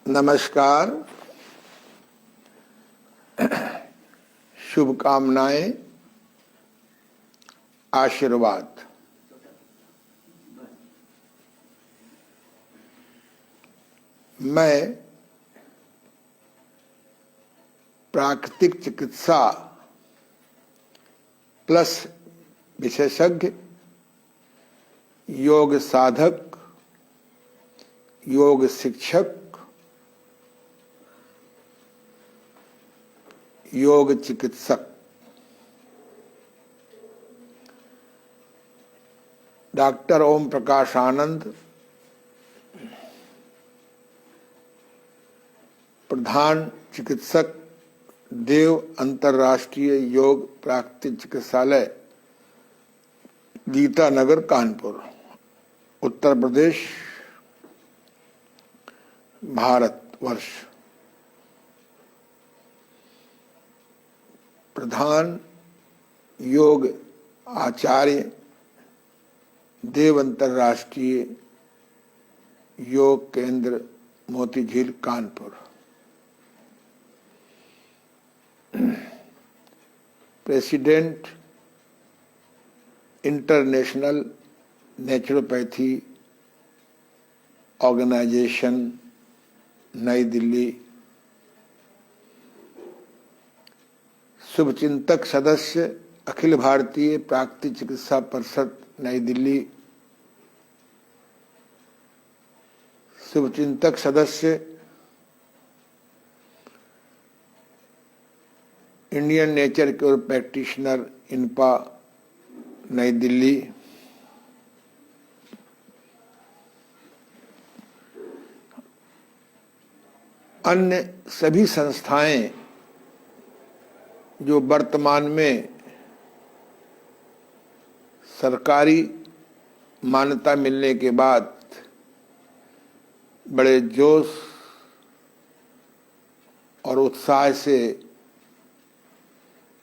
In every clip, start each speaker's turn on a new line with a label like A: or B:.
A: नमस्कार, शुभकामनाएं, आशीर्वाद। मैं प्राकृतिक चिकित्सा प्लस विशेषज्ञ, योग साधक, योग शिक्षक, योग चिकित्सक डॉक्टर ओम प्रकाश आनंद, प्रधान चिकित्सक, देव अंतर्राष्ट्रीय योग प्राकृतिक चिकित्सालय, गीता नगर, कानपुर, उत्तर प्रदेश, भारतवर्ष। प्रधान योग आचार्य, देव अंतर्राष्ट्रीय योग केंद्र, Motijheel, Kanpur. President international naturopathy organization, New Delhi. शुभचिंतक सदस्य, अखिल भारतीय प्राकृतिक चिकित्सा परिषद, नई दिल्ली। शुभचिंतक सदस्य, इंडियन नेचर क्योर प्रैक्टिशनर, इनपा, नई दिल्ली। अन्य सभी संस्थाएं जो वर्तमान में सरकारी मान्यता मिलने के बाद बड़े जोश और उत्साह से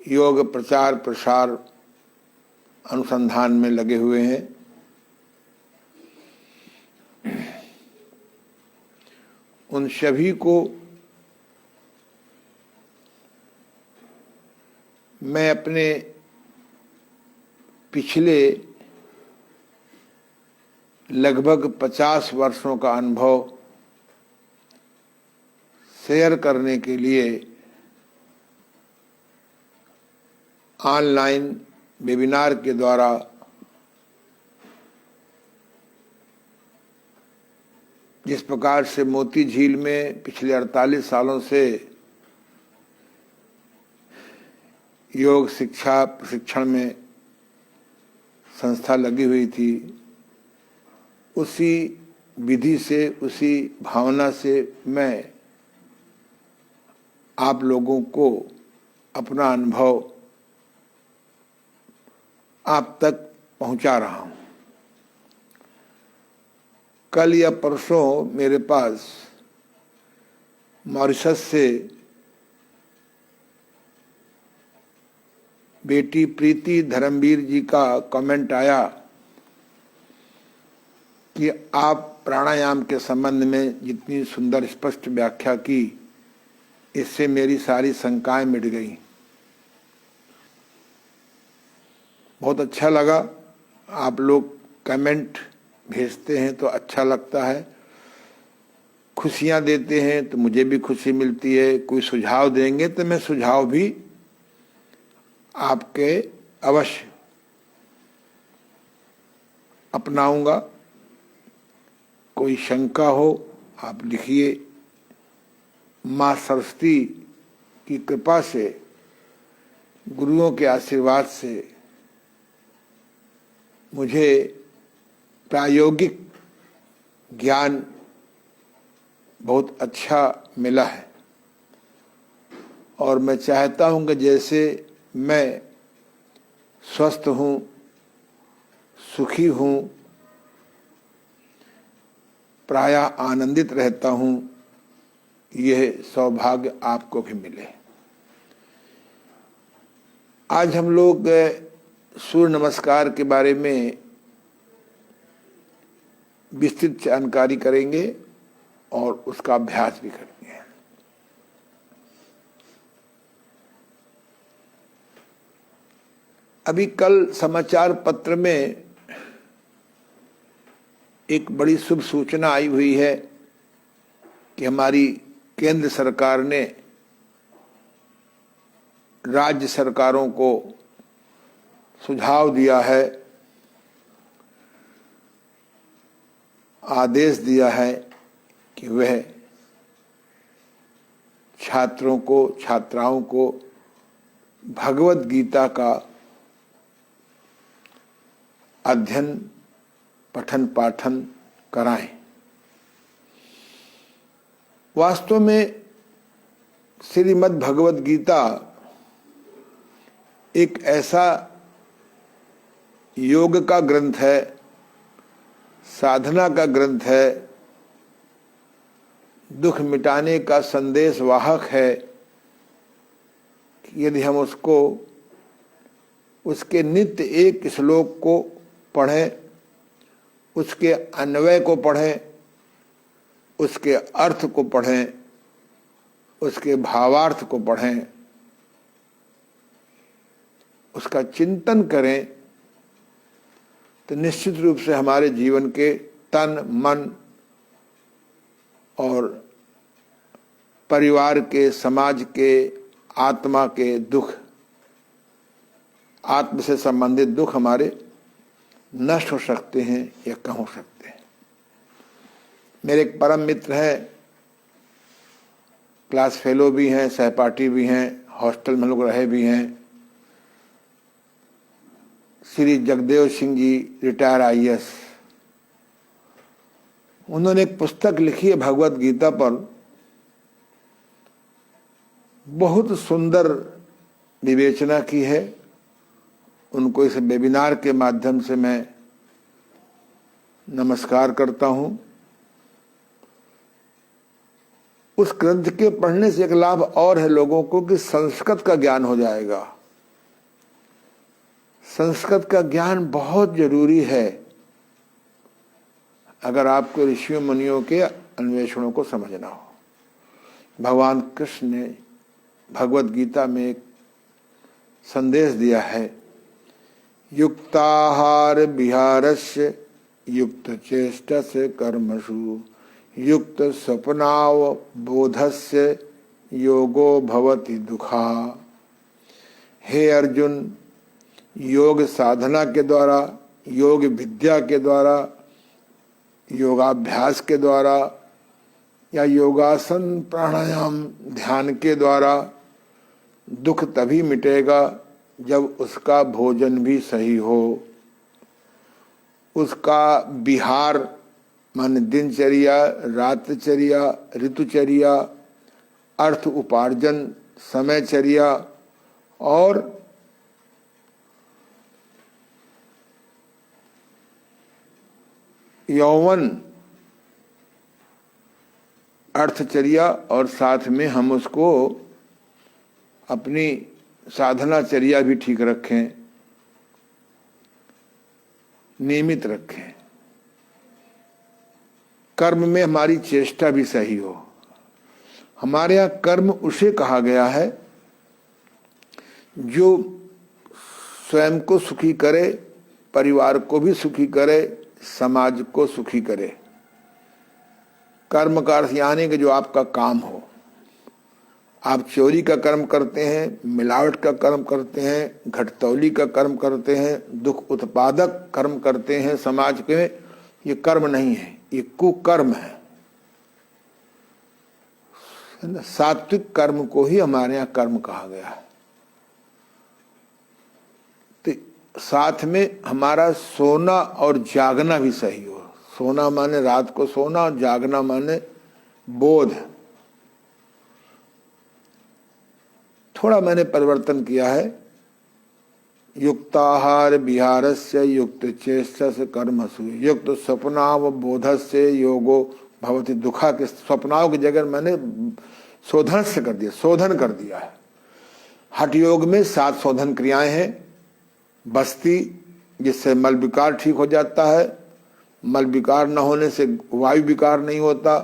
A: योग प्रचार प्रसार अनुसंधान में लगे हुए हैं, उन सभी को मैं अपने पिछले लगभग 50 वर्षों का अनुभव शेयर करने के लिए ऑनलाइन वेबिनार के द्वारा जिस प्रकार से मोतीझील में पिछले 48 सालों से योग शिक्षा प्रशिक्षण में संस्था लगी हुई थी, उसी विधि से, उसी भावना से मैं आप लोगों को अपना अनुभव आप तक पहुंचा रहा हूं। कल या परसों मेरे पास मॉरिशस से बेटी प्रीति धर्मवीर जी का कमेंट आया कि आप प्राणायाम के संबंध में जितनी सुंदर स्पष्ट व्याख्या की, इससे मेरी सारी शंकाएं मिट गई। बहुत अच्छा लगा। आप लोग कमेंट भेजते हैं तो अच्छा लगता है, खुशियां देते हैं तो मुझे भी खुशी मिलती है। कोई सुझाव देंगे तो मैं सुझाव भी आपके अवश्य अपनाऊंगा। कोई शंका हो आप लिखिए। माँ सरस्वती की कृपा से, गुरुओं के आशीर्वाद से मुझे प्रायोगिक ज्ञान बहुत अच्छा मिला है और मैं चाहता हूं कि जैसे मैं स्वस्थ हूं, सुखी हूं, प्रायः आनंदित रहता हूं, यह सौभाग्य आपको भी मिले। आज हम लोग सूर्य नमस्कार के बारे में विस्तृत जानकारी करेंगे। और उसका अभ्यास भी करती हैं। अभी कल समाचार पत्र में एक बड़ी शुभ सूचना आई हुई है कि हमारी केंद्र सरकार ने राज्य सरकारों को सुझाव दिया है, आदेश दिया है कि वह छात्रों को, छात्राओं को भगवत गीता का अध्ययन, पठन पाठन कराएं। वास्तव में श्रीमद् भगवत गीता एक ऐसा योग का ग्रंथ है, साधना का ग्रंथ है, दुख मिटाने का संदेश वाहक है कि यदि हम उसको, उसके नित्य एक श्लोक को पढ़ें, उसके अन्वय को पढ़ें, उसके अर्थ को पढ़ें, उसके भावार्थ को पढ़ें, उसका चिंतन करें, तो निश्चित रूप से हमारे जीवन के तन, मन और परिवार के, समाज के, आत्मा के दुख, आत्म से संबंधित दुख हमारे नष्ट हो सकते हैं या कम हो सकते हैं। मेरे एक परम मित्र हैं, क्लास फेलो भी हैं, सहपाठी भी हैं, हॉस्टल में लोग रहे भी हैं, श्री जगदेव सिंह जी, रिटायर IAS। उन्होंने एक पुस्तक लिखी है भगवत गीता पर, बहुत सुंदर विवेचना की है। उनको इस वेबिनार के माध्यम से मैं नमस्कार करता हूं। उस ग्रंथ के पढ़ने से एक लाभ और है लोगों को कि संस्कृत का ज्ञान हो जाएगा। संस्कृत का ज्ञान बहुत जरूरी है अगर आपको ऋषियों मुनियों के अन्वेषणों को समझना हो। भगवान कृष्ण ने भगवत गीता में एक संदेश दिया है, युक्ताहार विहारस्य युक्त चेष्टस्य कर्मसु युक्त स्वप्नाव बोधस्य योगो भवति दुखा। हे अर्जुन, योग साधना के द्वारा, योग विद्या के द्वारा, योगाभ्यास के द्वारा या योगासन, प्राणायाम, ध्यान के द्वारा दुख तभी मिटेगा जब उसका भोजन भी सही हो, उसका विहार मान दिनचर्या, रातचर्या, ऋतुचर्या, अर्थ उपार्जन, समयचर्या और यौवन अर्थचर्या, और साथ में हम उसको अपनी साधनाचर्या भी ठीक रखें, नियमित रखें। कर्म में हमारी चेष्टा भी सही हो। हमारे यहाँ कर्म उसे कहा गया है जो स्वयं को सुखी करे, परिवार को भी सुखी करे, समाज को सुखी करे। कर्म का अर्थ यानी कि जो आपका काम हो। आप चोरी का कर्म करते हैं, मिलावट का कर्म करते हैं, घटतौली का कर्म करते हैं, दुख उत्पादक कर्म करते हैं समाज के, ये कर्म नहीं है, ये कुकर्म है। सात्विक कर्म को ही हमारे यहाँ कर्म कहा गया है। तो साथ में हमारा सोना और जागना भी सही हो। सोना माने रात को सोना और जागना माने बोध। थोड़ा मैंने परिवर्तन किया है। युक्ताहार विहारस्य युक्त चेष्टस्य कर्मसु युक्त स्वप्नाव बोधस्य योगो भवति दुखा के स्वप्नाव की जगह मैंने शोधन से कर दिया, शोधन कर दिया है। हठ योग में 7 शोधन क्रियाएं हैं। बस्ती, जिससे मल विकार ठीक हो जाता है, मल विकार न होने से वायु विकार नहीं होता।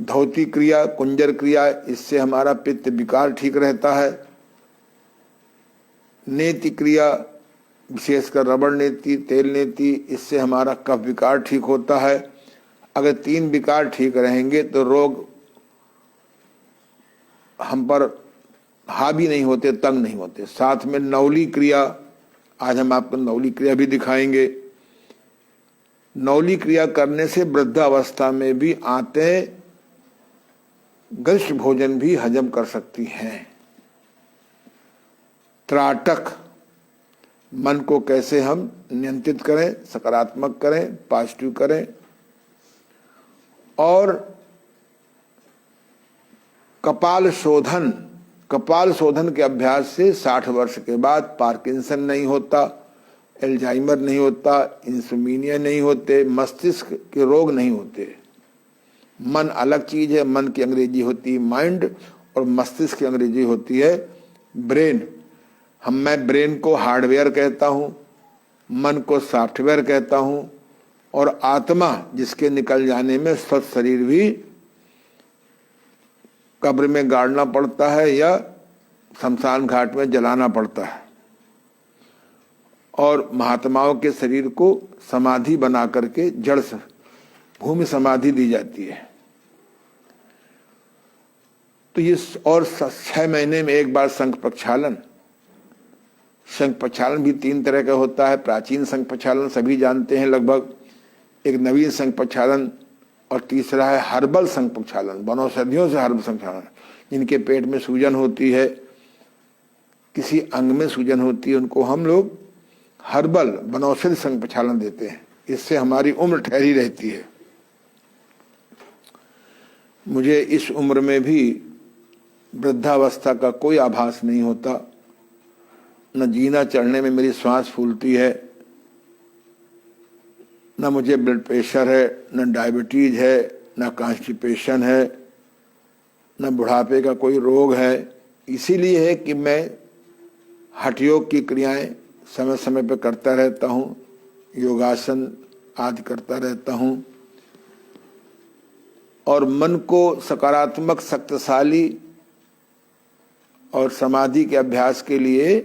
A: धौती क्रिया, कुंजर क्रिया, इससे हमारा पित्त विकार ठीक रहता है। नेति क्रिया, विशेषकर रबड़ नेति, तेल नेति, इससे हमारा कफ विकार ठीक होता है। अगर 3 विकार ठीक रहेंगे तो रोग हम पर हावी नहीं होते, तंग नहीं होते। साथ में नौली क्रिया, आज हम आपको नौली क्रिया भी दिखाएंगे। नौली क्रिया करने से वृद्धावस्था में भी आंतें गरिष्ठ भोजन भी हजम कर सकती हैं। त्राटक, मन को कैसे हम नियंत्रित करें, सकारात्मक करें, पॉजिटिव करें। और कपाल शोधन, कपाल शोधन के अभ्यास से 60 वर्ष के बाद पार्किंसन नहीं होता, एल्जाइमर नहीं होता, इंसोमिनिया नहीं होते, मस्तिष्क के रोग नहीं होते। मन अलग चीज है, मन की अंग्रेजी होती है माइंड और मस्तिष्क की अंग्रेजी होती है ब्रेन। मैं ब्रेन को हार्डवेयर कहता हूँ, मन को सॉफ्टवेयर कहता हूँ, और आत्मा जिसके निकल जाने में स्वस्थ शरीर भी कब्र में गाड़ना पड़ता है या शमशान घाट में जलाना पड़ता है। और महात्माओं के शरीर को समाधि बना करके जड़ भूमि समाधि दी जाती है। तो ये और 6 महीने में एक बार शंख प्रक्षालन। शंख प्रक्षालन भी 3 तरह का होता है। प्राचीन शंख प्रक्षालन सभी जानते हैं लगभग, एक नवीन शंख प्रक्षालन, और तीसरा है हर्बल शंख प्रक्षालन, वनौषधियों से हर्बल शंख प्रक्षालन। जिनके पेट में सूजन होती है, किसी अंग में सूजन होती है, उनको हम लोग हर्बल वनौषधि शंख प्रक्षालन देते हैं। इससे हमारी उम्र ठहरी रहती है। मुझे इस उम्र में भी वृद्धावस्था का कोई आभास नहीं होता। न जीना चढ़ने में मेरी सांस फूलती है, न मुझे ब्लड प्रेशर है, न डायबिटीज है, न कॉन्स्टिपेशन है, न बुढ़ापे का कोई रोग है। इसीलिए है कि मैं हठ योग की क्रियाएं समय समय पर करता रहता हूँ, योगासन आदि करता रहता हूँ, और मन को सकारात्मक, शक्तिशाली और समाधि के अभ्यास के लिए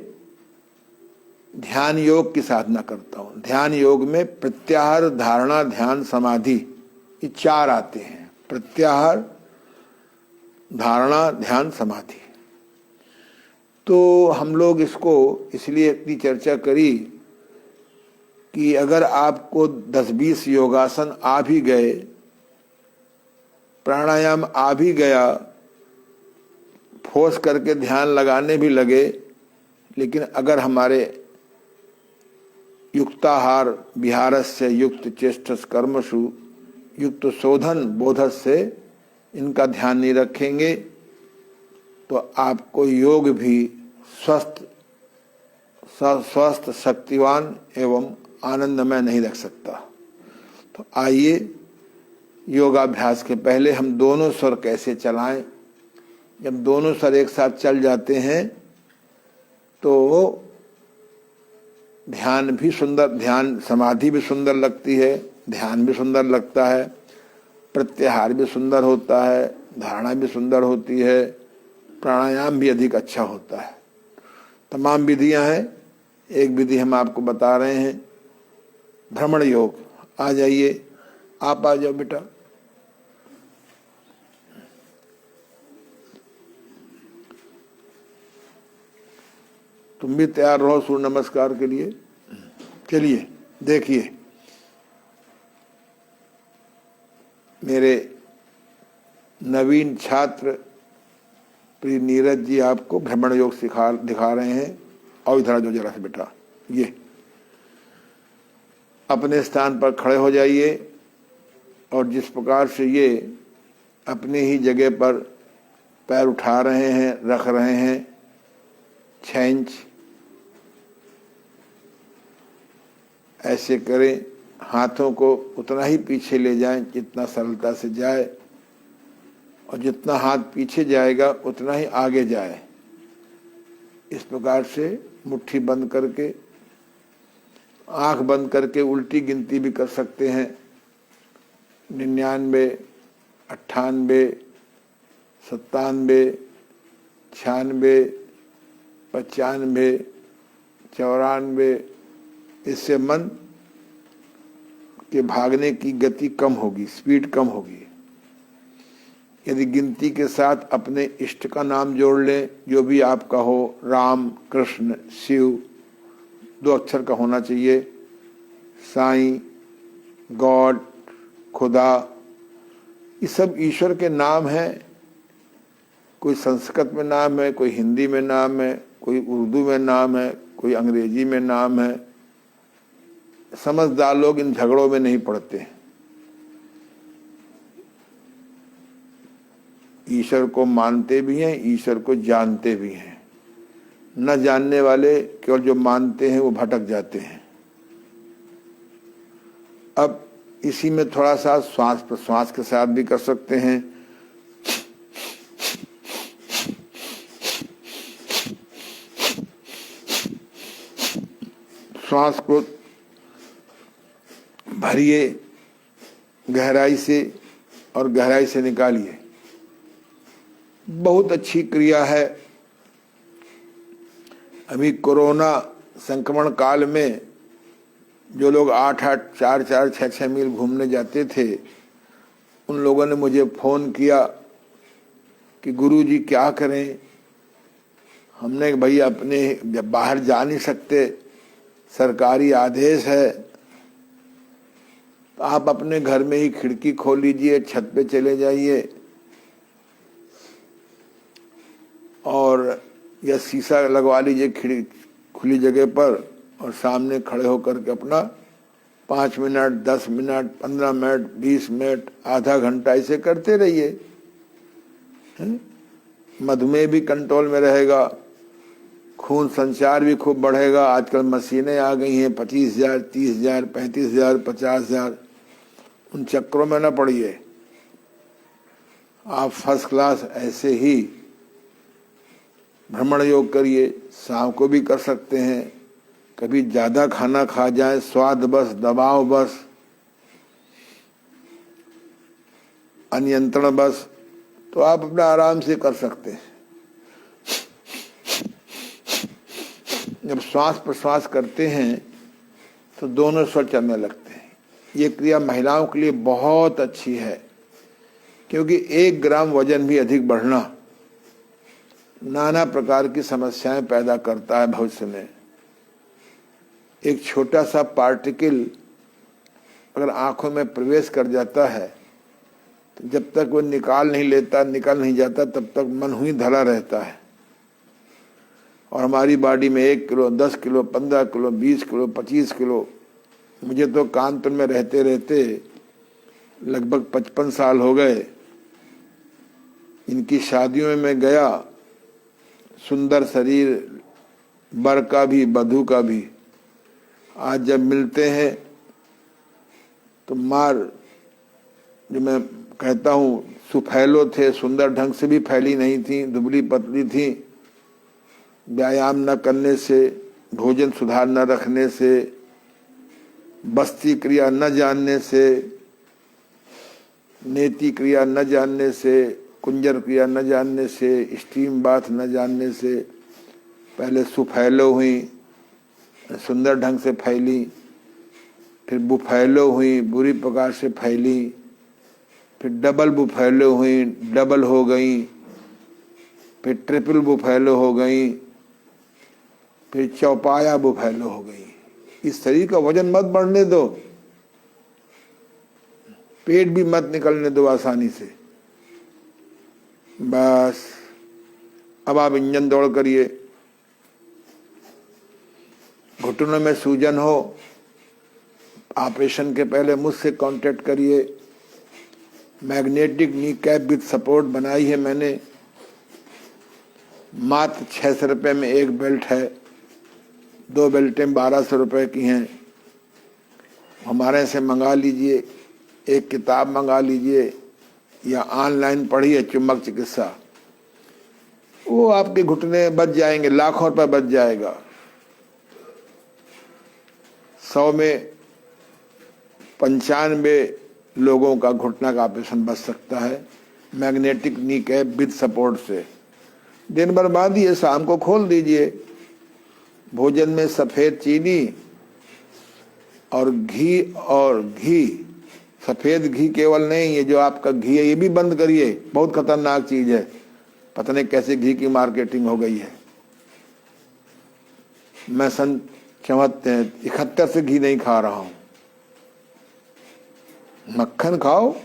A: ध्यान योग की साधना करता हूँ। ध्यान योग में प्रत्याहार, धारणा, ध्यान, समाधि, ये 4 आते हैं। प्रत्याहार, धारणा, ध्यान, समाधि। तो हम लोग इसको इसलिए इतनी चर्चा करी कि अगर आपको 10-20 योगासन आ भी गए, प्राणायाम आ भी गया, फोर्स करके ध्यान लगाने भी लगे, लेकिन अगर हमारे युक्ताहार विहारस्य युक्त चेष्टस कर्मसु युक्त शोधन बोधस्य इनका ध्यान नहीं रखेंगे तो आपको योग भी स्वस्थ, शक्तिवान एवं आनंदमय नहीं रख सकता। तो आइए योगाभ्यास के पहले हम दोनों स्वर कैसे चलाएं। जब दोनों स्वर एक साथ चल जाते हैं तो ध्यान भी सुंदर, ध्यान समाधि भी सुंदर लगती है, ध्यान भी सुंदर लगता है, प्रत्याहार भी सुंदर होता है, धारणा भी सुंदर होती है, प्राणायाम भी अधिक अच्छा होता है। तमाम विधियां हैं। एक विधि हम आपको बता रहे हैं, भ्रमण योग। आ जाइए, आप आ जाओ बेटा। तुम भी तैयार रहो सूर्य नमस्कार के लिए। चलिए देखिए, मेरे नवीन छात्र प्रिय नीरज जी आपको भ्रमण योग दिखा रहे हैं। और इधर जो जरा से बेटा, ये अपने स्थान पर खड़े हो जाइए और जिस प्रकार से ये अपनी ही जगह पर पैर उठा रहे हैं, रख रहे हैं 6 इंच, ऐसे करें। हाथों को उतना ही पीछे ले जाएं जितना सरलता से जाए, और जितना हाथ पीछे जाएगा उतना ही आगे जाए। इस प्रकार से मुट्ठी बंद करके, आंख बंद करके उल्टी गिनती भी कर सकते हैं। 99, 98, 97, 96, 95, 94, इससे मन के भागने की गति कम होगी, स्पीड कम होगी। यदि गिनती के साथ अपने इष्ट का नाम जोड़ लें, जो भी आपका हो, राम, कृष्ण, शिव, 2 अक्षर का होना चाहिए, साईं, गॉड, खुदा, ये सब ईश्वर के नाम हैं। कोई संस्कृत में नाम है, कोई हिंदी में नाम है, कोई उर्दू में नाम है, कोई अंग्रेजी में नाम है। समझदार लोग इन झगड़ों में नहीं पड़ते। ईश्वर को मानते भी हैं, ईश्वर को जानते भी हैं। न जानने वाले केवल जो मानते हैं वो भटक जाते हैं। अब इसी में थोड़ा सा श्वास प्रश्वास के साथ भी कर सकते हैं। श्वास को भरिए गहराई से और गहराई से निकालिए। बहुत अच्छी क्रिया है। अभी कोरोना संक्रमण काल में जो लोग 8-8, 4-4, 6-6 मील घूमने जाते थे, उन लोगों ने मुझे फ़ोन किया कि गुरुजी क्या करें। हमने भाई अपने जब बाहर जा नहीं सकते, सरकारी आदेश है, तो आप अपने घर में ही खिड़की खोल लीजिए, छत पे चले जाइए और या शीशा लगवा लीजिए खुली जगह पर, और सामने खड़े होकर के अपना 5 मिनट, 10 मिनट, 15 मिनट, 20 मिनट, आधा घंटा ऐसे करते रहिए। मधुमेह भी कंट्रोल में रहेगा, खून संचार भी खूब बढ़ेगा। आजकल मशीनें आ गई हैं, 25,000, 30,000, 35,000, 50,000, उन चक्रों में न पड़िए। आप फर्स्ट क्लास ऐसे ही भ्रमण योग करिए। शाम को भी कर सकते हैं। कभी ज्यादा खाना खा जाए, स्वाद बस, दबाव बस, अनियंत्रण बस, तो आप अपना आराम से कर सकते हैं। जब श्वास प्रश्वास करते हैं तो दोनों स्वर चलने लगते हैं। ये क्रिया महिलाओं के लिए बहुत अच्छी है, क्योंकि 1 ग्राम वजन भी अधिक बढ़ना नाना प्रकार की समस्याएं पैदा करता है भविष्य में। एक छोटा सा पार्टिकल अगर आंखों में प्रवेश कर जाता है, तो जब तक वो निकाल नहीं जाता, तब तक मन हुई धरा रहता है। और हमारी बॉडी में 1 kilo, 10 kilo, 15 kilo, 20 kilo, 25 kilo, मुझे तो कानपुर में रहते रहते लगभग 55 साल हो गए। इनकी शादियों में मैं गया, सुंदर शरीर, वर का भी, वधू का भी। आज जब मिलते हैं तो मार, जो मैं कहता हूँ, सुफैलो थे, सुंदर ढंग से भी फैली नहीं थी, दुबली पतली थी। व्यायाम न करने से, भोजन सुधार न रखने से, बस्ती क्रिया न जानने से, नेति क्रिया न जानने से, कुंजर क्रिया न जानने से, स्टीम बाथ न जानने से पहले सुफैलो हुई, सुंदर ढंग से फैली, फिर बुफैलो हुई, बुरी प्रकार से फैली, फिर डबल बुफैलो हुई, डबल हो गई, फिर ट्रिपल बुफैलो हो गई, फिर चौपाया बुफैलो हो गई। इस शरीर का वजन मत बढ़ने दो, पेट भी मत निकलने दो आसानी से। बस अब आप इंजन दौड़ करिए। घुटनों में सूजन हो, ऑपरेशन के पहले मुझसे कांटेक्ट करिए। Magnetic knee cap with support बनाई है मैंने। मात्र 600 रुपये में 1 बेल्ट है, 2 बेल्टें 1200 रुपये की हैं। हमारे से मंगा लीजिए, एक किताब मंगा लीजिए या ऑनलाइन पढ़िए चुंबक चिकित्सा। वो आपके घुटने बच जाएंगे, लाखों रुपये बच जाएगा। 100 में 95 लोगों का घुटना का ऑपरेशन बच सकता है। Magnetic knee cap with support से। दिन भर बांधिए, शाम को खोल दीजिए। भोजन में सफेद चीनी और घी, सफेद घी केवल नहीं, ये जो आपका घी है ये भी बंद करिए, बहुत खतरनाक चीज है। पता नहीं कैसे घी की मार्केटिंग हो गई है। मैं सन 71 से घी नहीं खा रहा हूं। मक्खन खाओ,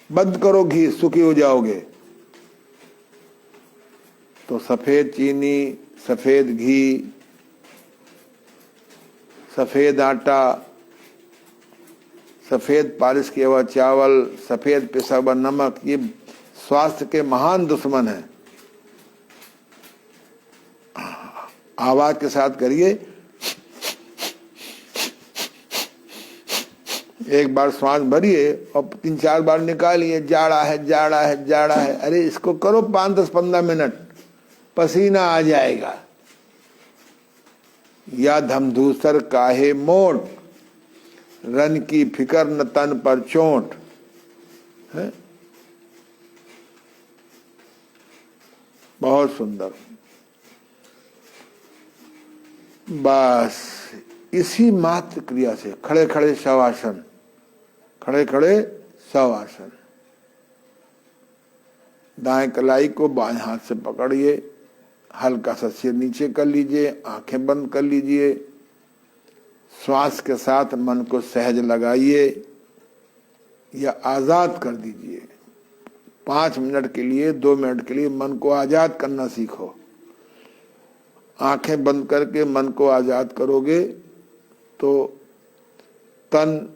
A: बंद करो घी, सुखी हो जाओगे। तो सफेद चीनी, सफेद घी, सफेद आटा, सफेद पालिश किया हुआ चावल, सफेद पिसा हुआ नमक, ये स्वास्थ्य के महान दुश्मन हैं। आवाज के साथ करिए। एक बार श्वास भरिए और 3-4 बार निकालिए। जाड़ा है, जाड़ा है, जाड़ा है। अरे इसको करो 5-10-15 मिनट, पसीना आ जाएगा। या धमधूसर काहे मोट, रन की फिकर न तन पर चोट है। बहुत सुंदर। बस इसी मात्र क्रिया से खड़े खड़े शवासन, खड़े खड़े शवासन। दाएं कलाई को बाएं हाथ से पकड़िए, हल्का सा सिर नीचे कर लीजिए, आंखें बंद कर लीजिए। श्वास के साथ मन को सहज लगाइए या आजाद कर दीजिए। 5 मिनट के लिए, 2 मिनट के लिए मन को आजाद करना सीखो। आंखें बंद करके मन को आजाद करोगे तो तन,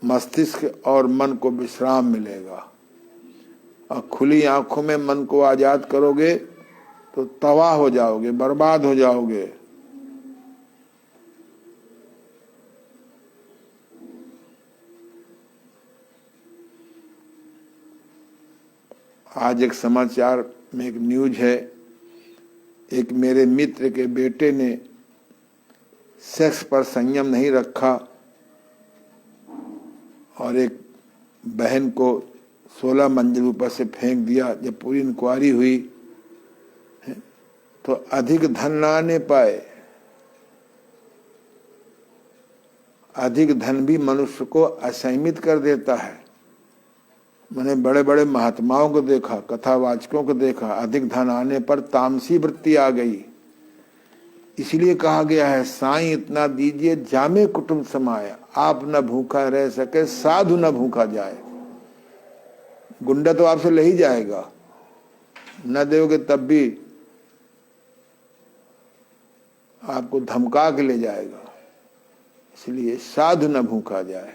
A: मस्तिष्क और मन को विश्राम मिलेगा। और खुली आंखों में मन को आजाद करोगे तो तबाह हो जाओगे, बर्बाद हो जाओगे। आज एक समाचार में एक न्यूज है, एक मेरे मित्र के बेटे ने सेक्स पर संयम नहीं रखा और एक बहन को 16 मंजिल ऊपर से फेंक दिया। जब पूरी इंक्वायरी हुई तो अधिक धन ना आने पाए। अधिक धन भी मनुष्य को असंयमित कर देता है। मैंने बड़े बड़े महात्माओं को देखा, कथावाचकों को देखा, अधिक धन आने पर तामसी वृत्ति आ गई। इसलिए कहा गया है, साईं इतना दीजिए जामे कुटुंब समाया, आप न भूखा रह सके साधु न भूखा जाए। गुंडा तो आपसे ले ही जाएगा, न दोगे तब भी आपको धमका के ले जाएगा। इसलिए साधु न भूखा जाए।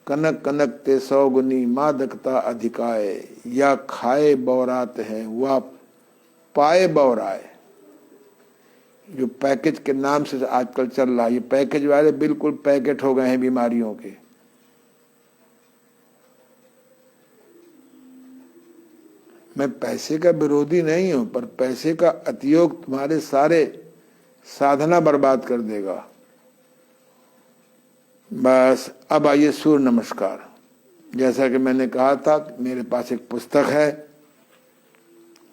A: कनक कनक ते 100 गुनी मादकता अधिकाए, या खाए बौरात है वह पाए बौराए। जो पैकेज के नाम से आजकल चल रहा है, ये पैकेज वाले बिल्कुल पैकेट हो गए हैं बीमारियों के। मैं पैसे का विरोधी नहीं हूं, पर पैसे का अतियोग तुम्हारे सारे साधना बर्बाद कर देगा। बस अब आइए सूर्य नमस्कार। जैसा कि मैंने कहा था, मेरे पास एक पुस्तक है,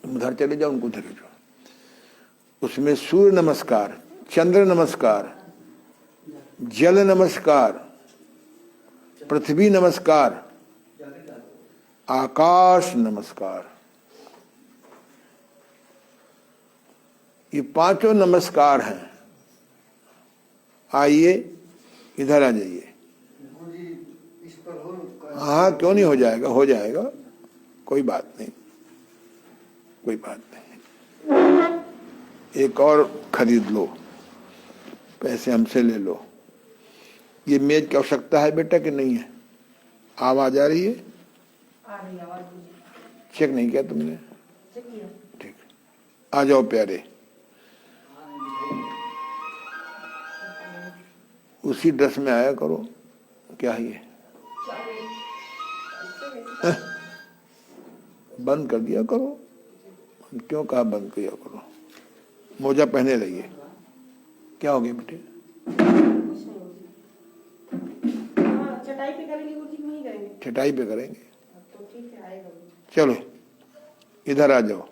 A: उधर चले जाओ, उनको उधर जाओ। उसमें सूर्य नमस्कार, चंद्र नमस्कार, जल नमस्कार, पृथ्वी नमस्कार, आकाश नमस्कार, ये 5 नमस्कार हैं। आइए इधर आ जाइए। हाँ, क्यों नहीं हो जाएगा, हो जाएगा, कोई बात नहीं, कोई बात नहीं। एक और खरीद लो, पैसे हमसे ले लो। ये मेज की आवश्यकता है बेटा कि नहीं है? आवाज आ रही है? चेक नहीं किया तुमने? ठीक, आ जाओ प्यारे। उसी ड्रेस में आया करो। क्या है ये? बंद कर दिया करो। क्यों कहा बंद किया करो? मोजा पहने रहिए। क्या हो गया बेटे?
B: चटाई पे करेंगे गुरुजी कि वहीं करेंगे?
A: चटाई पे करेंगे।
B: तो ठीक है, आएगा वो।
A: चलो इधर आ जाओ।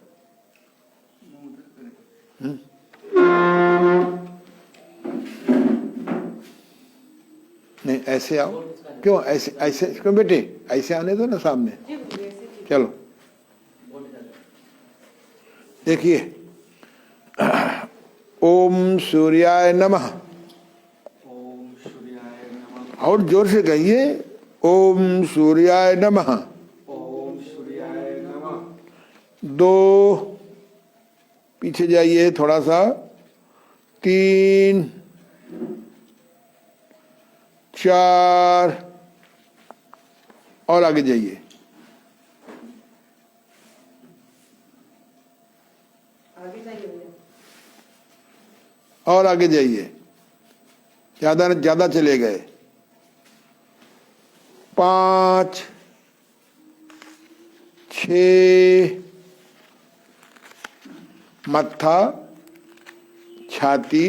A: नहीं ऐसे आओ। क्यों ऐसे ऐसे क्यों बेटे, ऐसे आने दो ना सामने।
B: जी गुरुजी, ऐसे ठीक।
A: चलो देखिए, ओम सूर्याय नमः।
C: ओम सूर्याय नमः।
A: और जोर से कहिए, ओम सूर्याय नमः।
C: ओम सूर्याय नमः।
A: 2, पीछे जाइए थोड़ा सा, 3, 4 और आगे जाइए,
B: आगे जाइए भैया।
A: और आगे जाइए, ज्यादा ज्यादा चले गए। 5, 6, मत्था, छाती,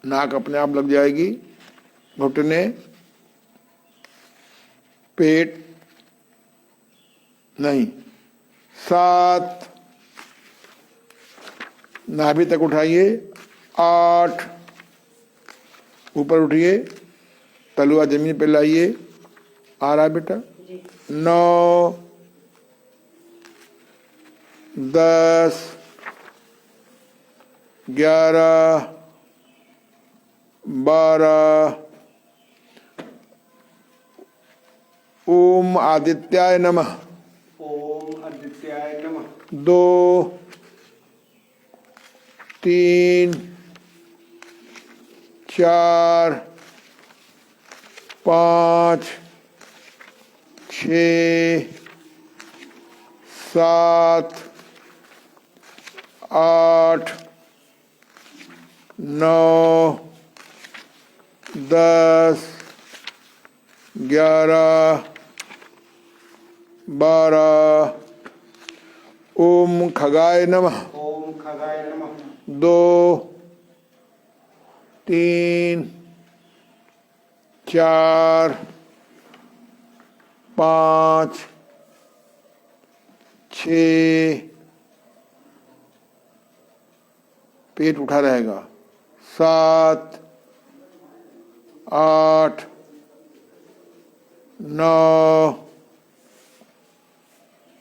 A: नाक अपने आप लग जाएगी, घुटने, पेट नहीं। 7, नाभि तक उठाइए। 8, ऊपर उठिए, तलुआ जमीन पे लाइए, आ रहा है बेटा। 9, 10, 11, 12। ओम आदित्याय नमः।
C: ओम आदित्याय नमः।
A: 2, 3, 4, 5, 6, 7, 8, 9, 10, 11, 12। ओम खगाय नमः।
C: ओम खगाय नमः।
A: 2, 3, 4, 5, 6, पेट उठा रहेगा। 7, 8, 9,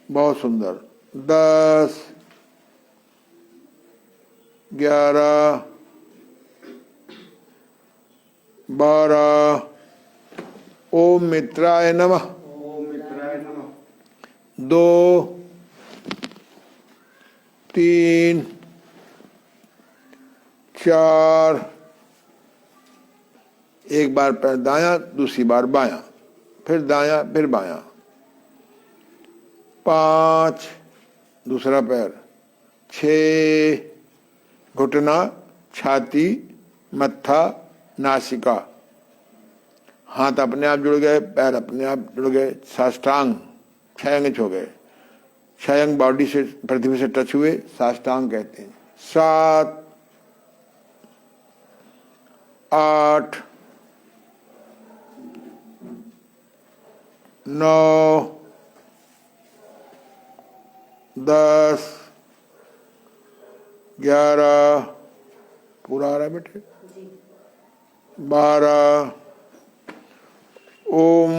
A: बहुत सुंदर। 10, 11, 12। ओम मित्राय नमः।
C: ओम मित्राय नमः।
A: 2, 3, 4, एक बार पैर दायां, दूसरी बार बायां, फिर दायां, फिर बायां। 5, दूसरा पैर। 6, घुटना, छाती, मत्था, नासिका। हाथ अपने आप जुड़ गए, पैर अपने आप जुड़ गए, साष्टांग 6 इंच हो गए। 6 अंग बॉडी से, पृथ्वी से टच हुए, साष्टांग कहते हैं। 7, 8, 9, 10, 11, पूरा आ रहा है बेटे। 12। ओम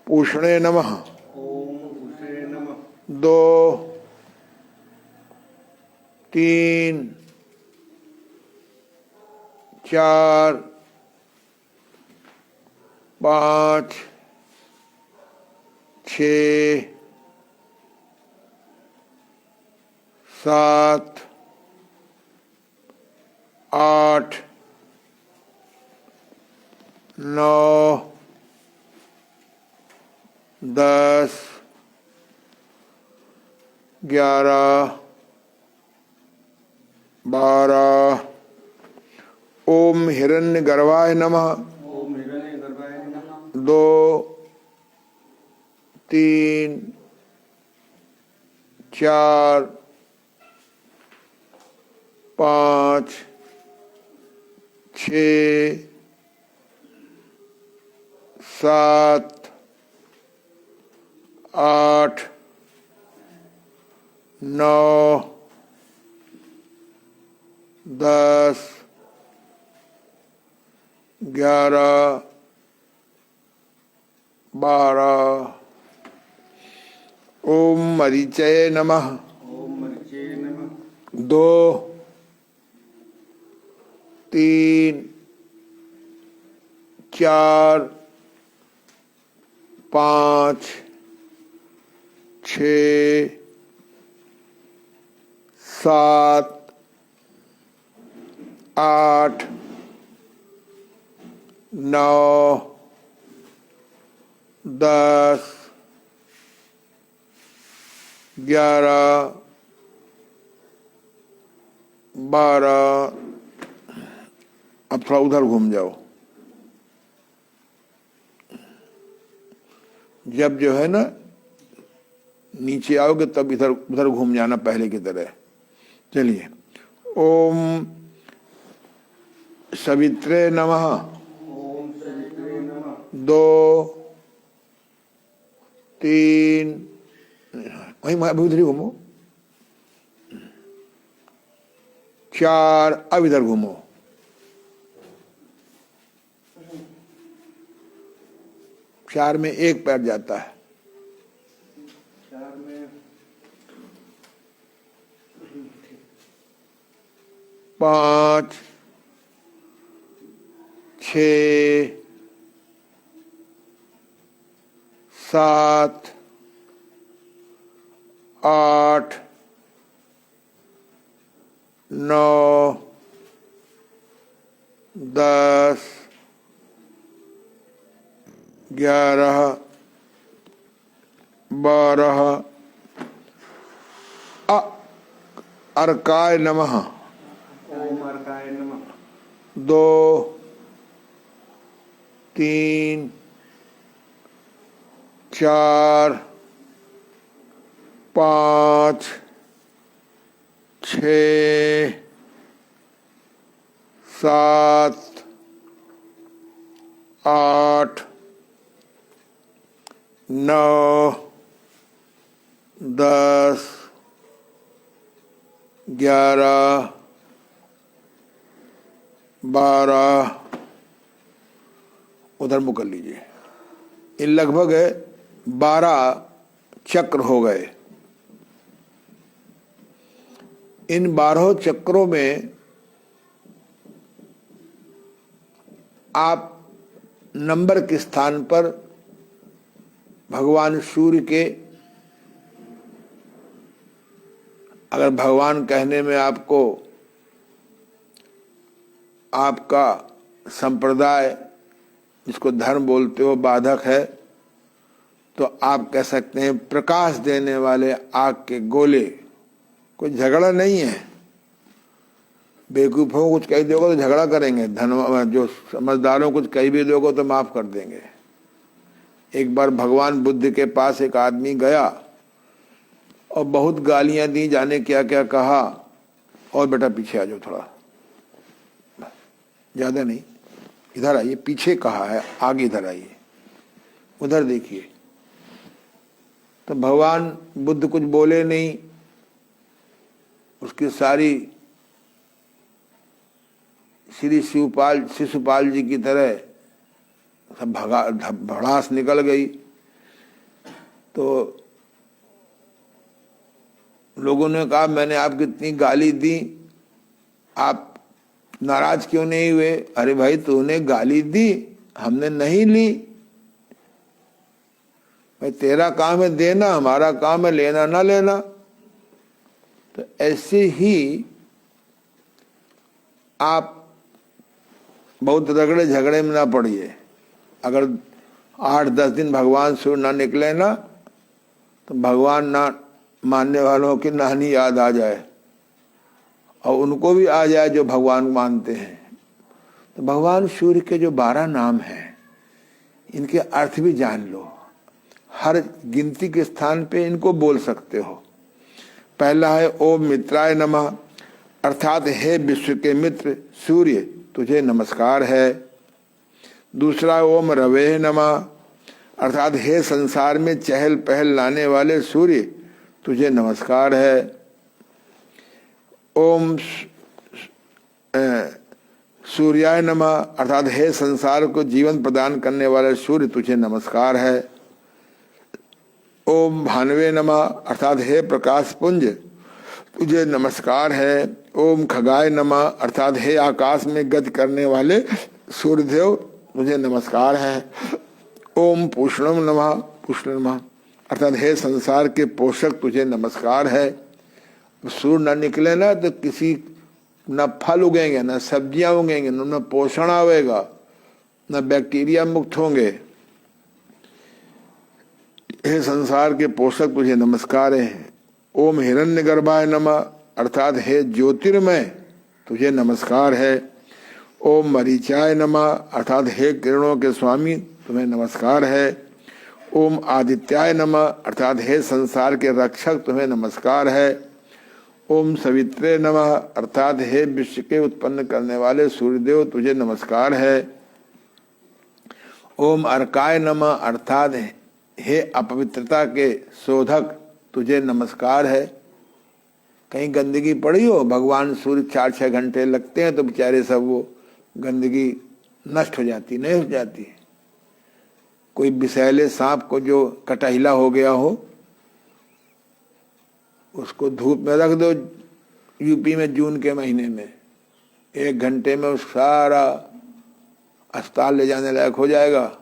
A: पूषणे नमः।
C: ओम उषे नमः।
A: 2, 3, 4, 5, 6, 7, 8, 9, 10, 11, 12। ओम हिरण्यगर्भाय नमः।
C: ओम हिरण्यगर्भाय नमः।
A: 2, 3, 4, 5, 6, 7 8 9 10 11 12 ओम मरीचये नमः।
C: ओम मरीचे नमः।
A: 2 3 4 5 6 7 8 9 10 11 12। अब थोड़ा उधर घूम जाओ। जब जो है ना नीचे आओगे तब इधर उधर घूम जाना पहले की तरह। चलिए, ओम सवित्रे नमः।
C: ओम सवित्रे नमः।
A: 2 3 वहीं अभी उधर ही घूमो। 4 अब इधर घूमो। 4 में एक पैर जाता है।
C: 4 में
A: 5 6 7 8 9 10 11 12। अर्काय नमः।
C: ओम अर्काय नमः।
A: 2 3 4 5 6 7 8 9 10 11 12। उधर मुँह कर लीजिए। इन लगभग 12 चक्र हो गए। इन 12 चक्रों में आप नंबर के स्थान पर भगवान सूर्य के, अगर भगवान कहने में आपको आपका संप्रदाय जिसको धर्म बोलते हो बाधक है तो आप कह सकते हैं प्रकाश देने वाले आग के गोले। कोई झगड़ा नहीं है। बेवकूफों को कुछ कह दोगे तो झगड़ा करेंगे, धन जो समझदारों को कुछ कह भी दोगे तो माफ कर देंगे। एक बार भगवान बुद्ध के पास एक आदमी गया और बहुत गालियां दी, जाने क्या क्या कहा। और बेटा पीछे आ जाओ थोड़ा, ज्यादा नहीं, इधर आइए। पीछे कहा है, आगे इधर आइए, उधर देखिए। तो भगवान बुद्ध कुछ बोले नहीं। उसकी सारी श्री शिशुपाल जी की तरह सब भड़ास निकल गई। तो लोगों ने कहा मैंने आपको इतनी गाली दी, आप नाराज क्यों नहीं हुए? अरे भाई तूने गाली दी, हमने नहीं ली। भाई तेरा काम है देना, हमारा काम है लेना ना लेना। तो ऐसे ही आप बहुत रगड़े झगड़े में ना पड़िए। अगर 8-10 दिन भगवान सूर्य ना निकले ना तो भगवान ना मानने वालों की नानी याद आ जाए और उनको भी आ जाए जो भगवान मानते हैं। तो भगवान सूर्य के जो 12 नाम हैं इनके अर्थ भी जान लो। हर गिनती के स्थान पे इनको बोल सकते हो। पहला है ओम मित्राय नमः, अर्थात हे विश्व के मित्र सूर्य तुझे नमस्कार है। दूसरा ओम रवे नमः, अर्थात हे संसार में चहल पहल लाने वाले सूर्य तुझे नमस्कार है। ओम सूर्याय नमः, अर्थात हे संसार को जीवन प्रदान करने वाले सूर्य तुझे नमस्कार है। ओम भानवे नमः, अर्थात हे प्रकाश पुंज तुझे नमस्कार है। ओम खगाय नमः, अर्थात हे आकाश में गति करने वाले सूर्यदेव तुझे नमस्कार है। ओम पूषणम नमः, पूषण नमः, अर्थात हे संसार के पोषक तुझे नमस्कार है। सूर्य न निकले ना तो किसी न फल उगेंगे, न सब्जियां उगेंगे, न पोषण आवेगा, न बैक्टीरिया मुक्त होंगे। हे संसार के पोषक तुझे नमस्कार है। ओम हिरण्यगर्भाय नमः, अर्थात हे ज्योतिर्मय तुझे नमस्कार है। ओम मरीचाय नमः, अर्थात हे किरणों के स्वामी तुम्हें नमस्कार है। ओम आदित्याय नमः, अर्थात हे संसार के रक्षक तुम्हें नमस्कार है। ओम सवित्रे नमः, अर्थात हे विश्व के उत्पन्न करने वाले सूर्यदेव तुझे नमस्कार है। ओम अर्काय नमः, अर्थात हे अपवित्रता के शोधक तुझे नमस्कार है। कहीं गंदगी पड़ी हो, भगवान सूर्य 4-6 घंटे लगते हैं तो बेचारे सब वो गंदगी नष्ट हो जाती, नहीं हो जाती। कोई विषैले सांप को जो कटहिला हो गया हो उसको धूप में रख दो, यूपी में जून के महीने में 1 घंटे में उस सारा अस्पताल ले जाने लायक हो जाएगा,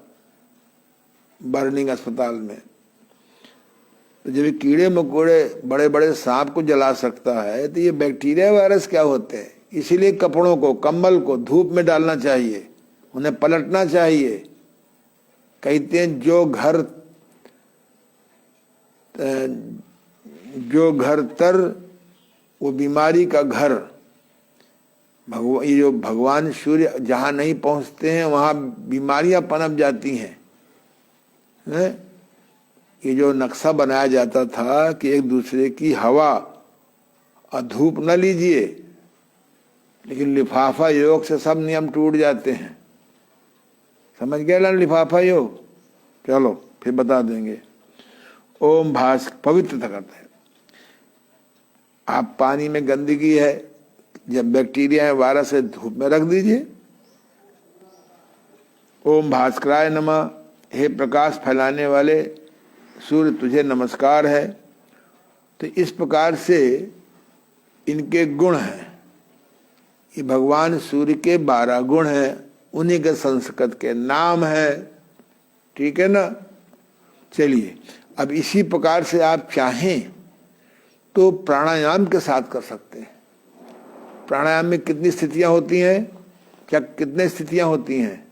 A: बर्निंग अस्पताल में। तो जब कीड़े मकोड़े बड़े बड़े सांप को जला सकता है तो ये बैक्टीरिया वायरस क्या होते हैं। इसीलिए कपड़ों को, कंबल को धूप में डालना चाहिए, उन्हें पलटना चाहिए। कहते हैं जो घर तर वो बीमारी का घर। ये जो भगवान सूर्य जहाँ नहीं पहुँचते हैं वहाँ बीमारियां पनप जाती हैं। ये जो नक्शा बनाया जाता था कि एक दूसरे की हवा और धूप न लीजिए, लेकिन लिफाफा योग से सब नियम टूट जाते हैं। समझ गए ना लिफाफा योग? चलो फिर बता देंगे। ओम भास पवित्रता करता है। आप पानी में गंदगी है, जब बैक्टीरिया है, वायरस है, धूप में रख दीजिए। ओम भास्कराय नमः, हे प्रकाश फैलाने वाले सूर्य तुझे नमस्कार है। तो इस प्रकार से इनके गुण हैं। ये भगवान सूर्य के 12 गुण हैं, उन्हीं के संस्कृत के नाम है। ठीक है ना? चलिए, अब इसी प्रकार से आप चाहें तो प्राणायाम के साथ कर सकते हैं। प्राणायाम में कितनी स्थितियां होती हैं? क्या कितने स्थितियां होती हैं?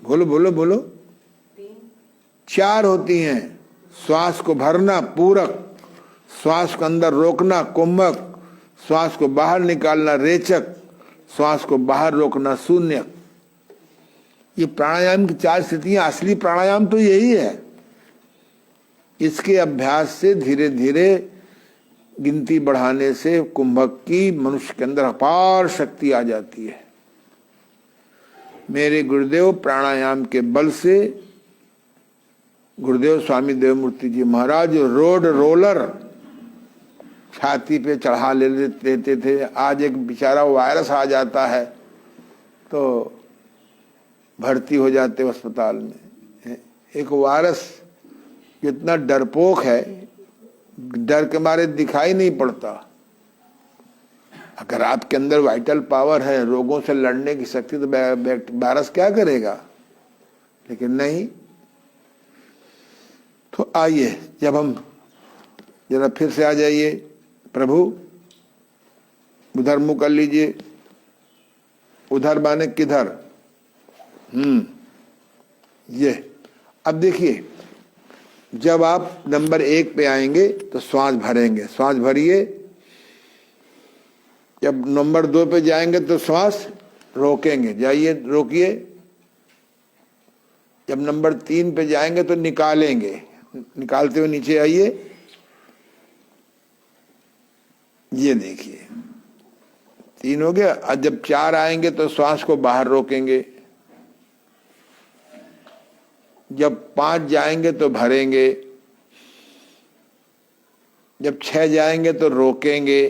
A: बोलो बोलो बोलो। 4 होती हैं। श्वास को भरना पूरक, श्वास को अंदर रोकना कुंभक, श्वास को बाहर निकालना रेचक, श्वास को बाहर रोकना शून्य। ये प्राणायाम की 4 स्थितियां। असली प्राणायाम तो यही है। इसके अभ्यास से धीरे धीरे गिनती बढ़ाने से कुंभक की मनुष्य के अंदर अपार शक्ति आ जाती है। मेरे गुरुदेव प्राणायाम के बल से, गुरुदेव स्वामी देवमूर्ति जी महाराज रोड रोलर छाती पे चढ़ा लेते थे। आज एक बेचारा वायरस आ जाता है तो भर्ती हो जाते अस्पताल में। एक वायरस जितना डरपोक है, डर के मारे दिखाई नहीं पड़ता। अगर आपके अंदर वाइटल पावर है, रोगों से लड़ने की शक्ति, तो वायरस क्या करेगा? लेकिन नहीं। तो आइए, जब हम जरा फिर से आ जाइए, प्रभु उधर मुंह कर लीजिए। उधर माने किधर? ये अब देखिए, जब आप नंबर 1 पे आएंगे तो श्वास भरेंगे, श्वास भरिए। जब नंबर 2 पे जाएंगे तो श्वास रोकेंगे, जाइए रोकिए। जब नंबर 3 पे जाएंगे तो निकालेंगे, निकालते हुए नीचे आइए। ये देखिए, 3 हो गया। और जब 4 आएंगे तो श्वास को बाहर रोकेंगे, जब 5 जाएंगे तो भरेंगे, जब 6 जाएंगे तो रोकेंगे,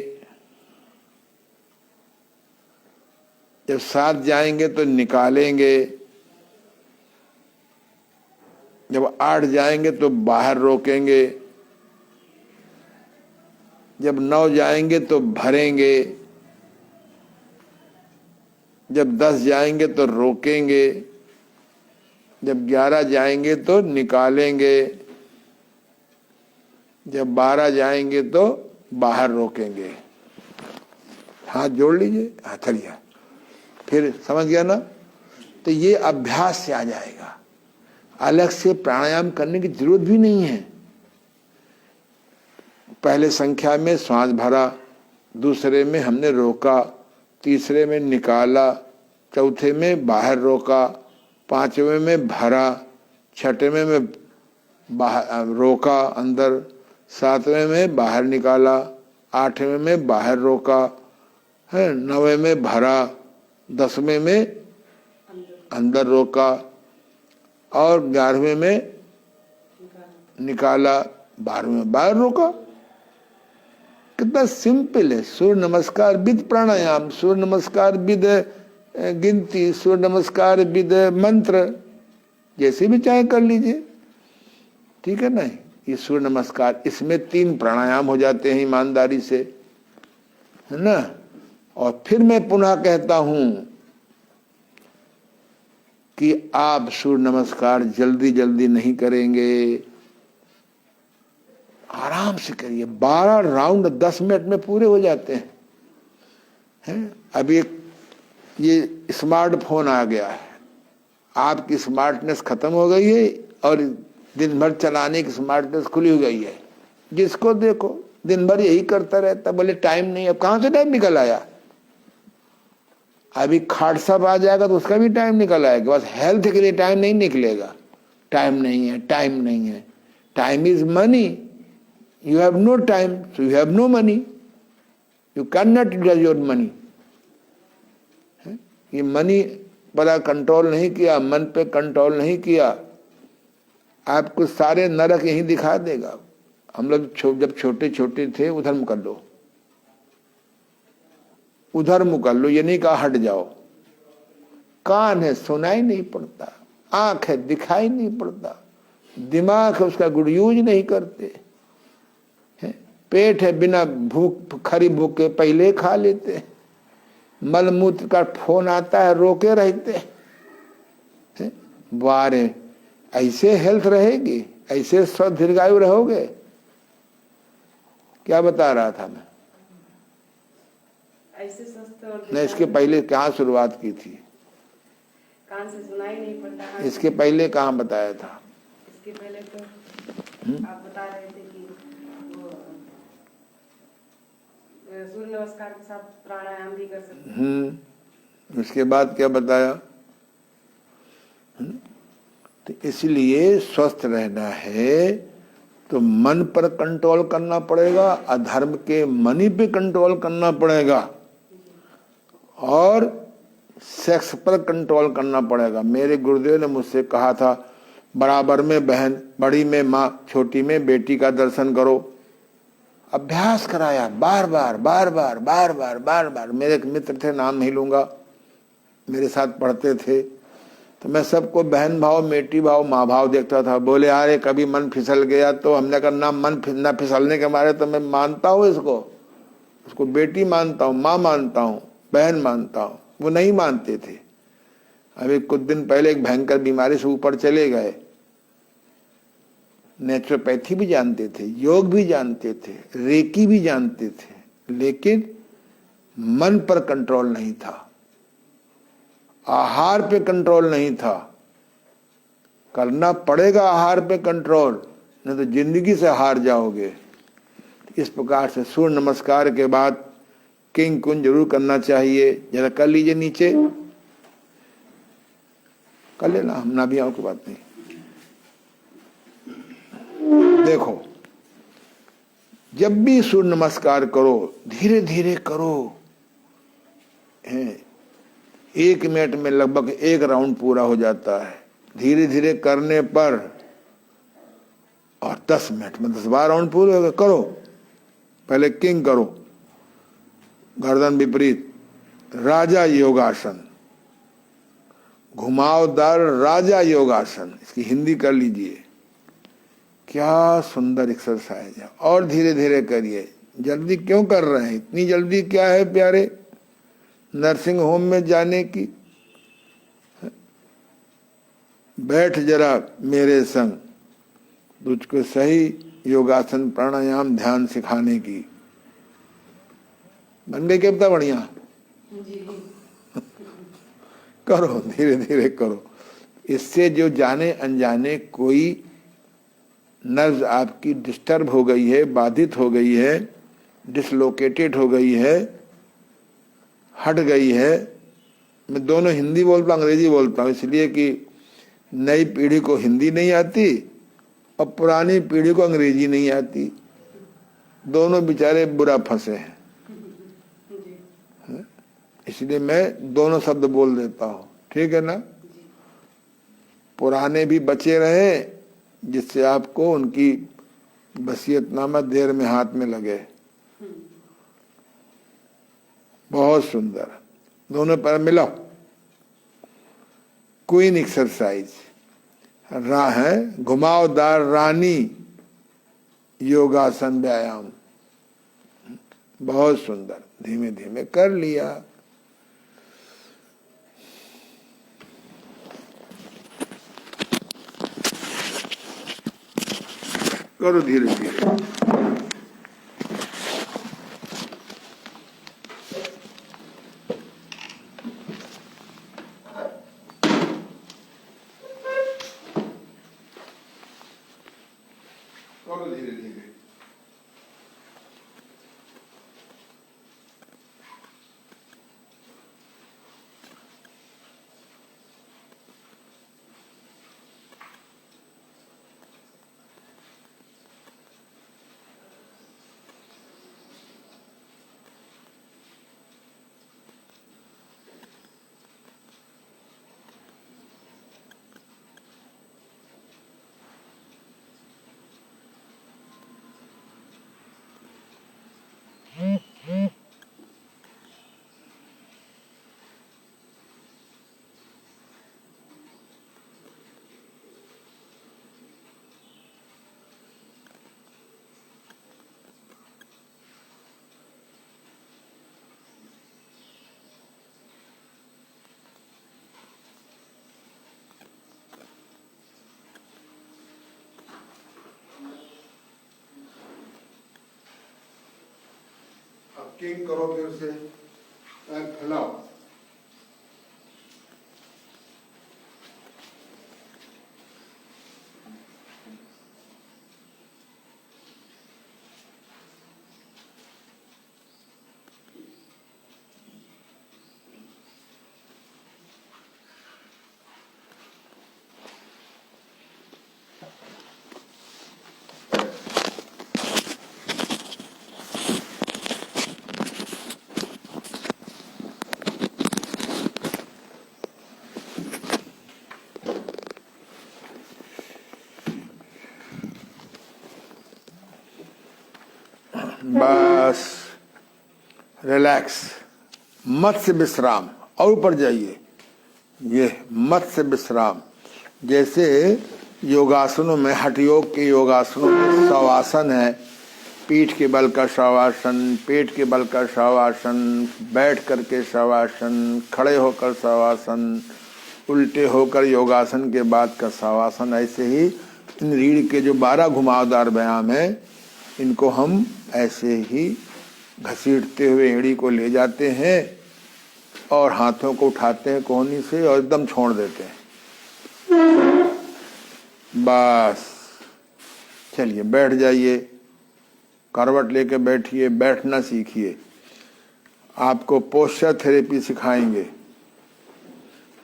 A: जब 7 जाएंगे तो निकालेंगे, जब 8 जाएंगे तो बाहर रोकेंगे, जब 9 जाएंगे तो भरेंगे, जब 10 जाएंगे तो रोकेंगे, जब 11 जाएंगे तो निकालेंगे, जब 12 जाएंगे तो बाहर रोकेंगे। हाथ जोड़ लीजिए। हाँ चलिए, फिर समझ गया ना। तो ये अभ्यास से आ जाएगा, अलग से प्राणायाम करने की जरूरत भी नहीं है। पहले संख्या में श्वास भरा, दूसरे में हमने रोका, तीसरे में निकाला, चौथे में बाहर रोका, 5वें में भरा, 6वें में बाहर रोका अंदर, 7वें में बाहर निकाला, 8वें में बाहर रोका है, 9वें में भरा, 10वें में अंदर रोका और 11वें में निकाला, 12वें में बाहर रोका। कितना सिंपल है। सूर्य नमस्कार विद प्राणायाम, सूर्य नमस्कार विद गिनती, सूर्य नमस्कार विद मंत्र, जैसे भी चाहे कर लीजिए, ठीक है ना। ये सूर्य नमस्कार, इसमें 3 प्राणायाम हो जाते हैं ईमानदारी से, है ना। और फिर मैं पुनः कहता हूं कि आप सूर्य नमस्कार जल्दी जल्दी नहीं करेंगे, आराम से करिए। 12 राउंड 10 मिनट में पूरे हो जाते हैं। अभी ये स्मार्टफोन आ गया है, आपकी स्मार्टनेस खत्म हो गई है और दिन भर चलाने की स्मार्टनेस खुली हो गई है। जिसको देखो दिन भर यही करता रहता, बोले टाइम नहीं। अब कहां से टाइम निकल आया? अभी खाट साहब आ जाएगा तो उसका भी टाइम निकल आएगा, बस हेल्थ के लिए टाइम नहीं निकलेगा। टाइम नहीं है, टाइम नहीं है। Time is money, you have no time so you have no money, you can not utilise your money. ये मनी पर कंट्रोल नहीं किया, मन पे कंट्रोल नहीं किया, आपको सारे नरक यही दिखा देगा। हम लोग जब छोटे छोटे थे उधर मुकर लो, उधर मुकर लो, ये नहीं कहा हट जाओ। कान है सुनाई नहीं पड़ता, आंख है दिखाई नहीं पड़ता, दिमाग है उसका गुड यूज नहीं करते, पेट है बिना भूख खरी भूख के पहले खा लेते, मलमूत्र का फोन आता है रोके रहते। वारे ऐसे हेल्थ रहेगी, ऐसे स्वस्थ दीर्घायु रहोगे? क्या बता रहा था मैं?
B: ऐसे स्वस्थ और
A: नहीं, इसके पहले कहाँ शुरुआत की थी?
B: कान से सुनाई नहीं पड़ता।
A: इसके पहले कहाँ बताया था?
B: इसके पहले तो आप बता रहे थे कि वो सूर्य नमस्कार के साथ प्राणायाम भी कर सकते हैं।
A: उसके बाद क्या बताया? तो इसलिए स्वस्थ रहना है तो मन पर कंट्रोल करना पड़ेगा, अधर्म के मनी पे कंट्रोल करना पड़ेगा और सेक्स पर कंट्रोल करना पड़ेगा। मेरे गुरुदेव ने मुझसे कहा था, बराबर में बहन, बड़ी में माँ, छोटी में बेटी का दर्शन करो। अभ्यास कराया बार बार बार बार बार बार बार बार। मेरे एक मित्र थे, नाम नहीं लूंगा, मेरे साथ पढ़ते थे, तो मैं सबको बहन भाव, बेटी भाव, माँ भाव देखता था। बोले अरे कभी मन फिसल गया तो हमने कहा ना, मन ना फिसलने के मारे तो मैं मानता हूँ इसको, उसको बेटी मानता हूँ, माँ मानता हूँ, बहन मानता हूँ। वो नहीं मानते थे। अभी कुछ दिन पहले एक भयंकर बीमारी से ऊपर चले गए। नेचुरोपैथी भी जानते थे, योग भी जानते थे, रेकी भी जानते थे, लेकिन मन पर कंट्रोल नहीं था, आहार पे कंट्रोल नहीं था। करना पड़ेगा आहार पे कंट्रोल, नहीं तो जिंदगी से हार जाओगे। इस प्रकार से सूर्य नमस्कार के बाद किंग कुंज जरूर करना चाहिए। जरा कर लीजिए, नीचे कर लेना, हम ना भी आओ की बात नहीं। देखो, जब भी सूर्य नमस्कार करो धीरे धीरे करो, हैं। 1 मिनट में लगभग 1 राउंड पूरा हो जाता है धीरे धीरे करने पर, और 10 मिनट में 10-12 राउंड पूरे हो गए। करो, पहले किंग करो, गर्दन विपरीत, राजा योगासन, घुमावदार राजा योगासन, इसकी हिंदी कर लीजिए। क्या सुंदर एक्सरसाइज है। और धीरे धीरे करिए, जल्दी क्यों कर रहे हैं? इतनी जल्दी क्या है प्यारे नर्सिंग होम में जाने की? बैठ जरा मेरे संग, तुझको सही योगासन प्राणायाम ध्यान सिखाने की। बन गई क्या? बढ़िया। करो, धीरे धीरे करो। इससे जो जाने अनजाने कोई नर्व आपकी डिस्टर्ब हो गई है, बाधित हो गई है, डिसलोकेटेड हो गई है, हट गई है। मैं दोनों हिंदी बोलता हूँ, अंग्रेजी बोलता हूँ, इसलिए कि नई पीढ़ी को हिंदी नहीं आती और पुरानी पीढ़ी को अंग्रेजी नहीं आती। दोनों बेचारे बुरा फंसे हैं, इसलिए मैं दोनों शब्द बोल देता हूँ, ठीक है ना? पुराने भी बचे रहे, जिससे आपको उनकी वसीयतनामा देर में हाथ में लगे। बहुत सुंदर। दोनों पैर मिलाओ। क्वीन एक्सरसाइज है, घुमावदार रानी योगासन व्यायाम। बहुत सुंदर, धीमे धीमे कर लिया। करो धीरे धीरे। करो धीरे धीरे। किंग करो, फिर से पैर फैलाओ। बस रिलैक्स, मत्स्य विश्राम। और ऊपर जाइए, ये मत्स्य विश्राम। जैसे योगासनों में, हठ योग के योगासनों में शवासन है, पीठ के बल का शवासन, पेट के बल का शवासन, बैठ करके शवासन, खड़े होकर शवासन, उल्टे होकर योगासन के बाद का शवासन। ऐसे ही इन रीढ़ के जो 12 घुमावदार व्यायाम है, इनको हम ऐसे ही घसीटते हुए एड़ी को ले जाते हैं और हाथों को उठाते हैं कोहनी से और एकदम छोड़ देते हैं। बस चलिए, बैठ जाइए, करवट लेके बैठिए, बैठना सीखिए। आपको पोस्चर थेरेपी सिखाएंगे।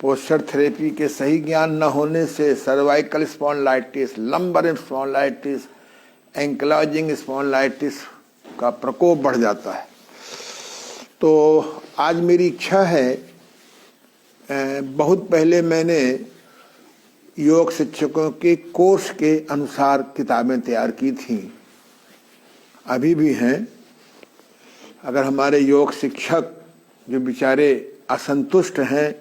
A: पोस्चर थेरेपी के सही ज्ञान न होने से cervical spondylitis, lumbar spondylitis, ankylosing spondylitis का प्रकोप बढ़ जाता है। तो आज मेरी इच्छा है, बहुत पहले मैंने योग शिक्षकों के कोर्स के अनुसार किताबें तैयार की थी, अभी भी हैं। अगर हमारे योग शिक्षक जो बेचारे असंतुष्ट हैं,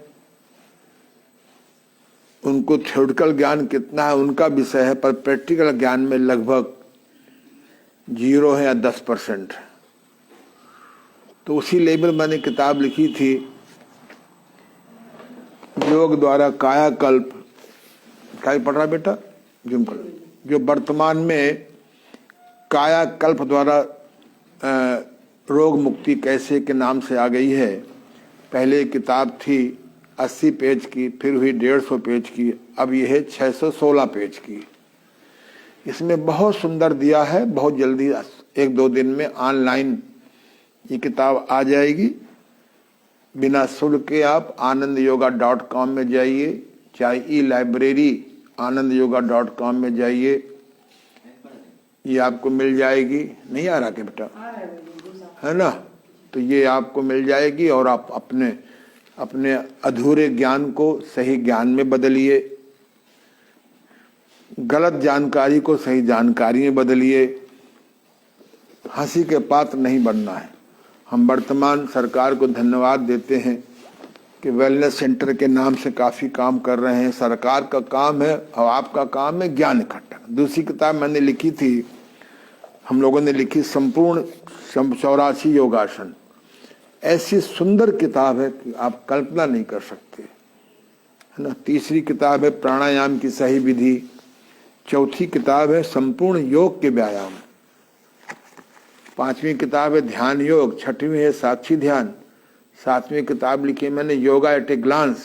A: उनको थ्योरेटिकल ज्ञान कितना है उनका विषय है, पर प्रैक्टिकल ज्ञान में लगभग 0 है या 10%। तो उसी लेवल मैंने किताब लिखी थी, योग द्वारा कायाकल्प। क्या पढ़ रहा बेटा? जो वर्तमान में कायाकल्प द्वारा रोग मुक्ति कैसे के नाम से आ गई है। पहले किताब थी 80 पेज की, फिर हुई 150 पेज की, अब यह है 616 पेज की। इसमें बहुत सुंदर दिया है। बहुत जल्दी 1-2 दिन में ऑनलाइन ये किताब आ जाएगी। बिना शुल्क के आप anandyoga.com में जाइए, चाहे ई-लाइब्रेरी anandyoga.com में जाइए, ये आपको मिल जाएगी। नहीं आ रहा क्या बेटा? है ना? तो ये आपको मिल जाएगी और आप अपने अधूरे ज्ञान को सही ज्ञान में बदलिए, गलत जानकारी को सही जानकारी में बदलिए। हंसी के पात्र नहीं बनना है। हम वर्तमान सरकार को धन्यवाद देते हैं कि वेलनेस सेंटर के नाम से काफ़ी काम कर रहे हैं। सरकार का काम है और आपका काम है ज्ञान इकट्ठा। दूसरी किताब मैंने लिखी थी, हम लोगों ने लिखी संपूर्ण 84 योगासन। ऐसी सुंदर किताब है कि आप कल्पना नहीं कर सकते, है ना। तीसरी किताब है प्राणायाम की सही विधि। चौथी किताब है संपूर्ण योग के व्यायाम। पांचवी किताब है ध्यान योग। छठवीं है साक्षी ध्यान। सातवीं किताब लिखी मैंने योगा एट ए ग्लांस।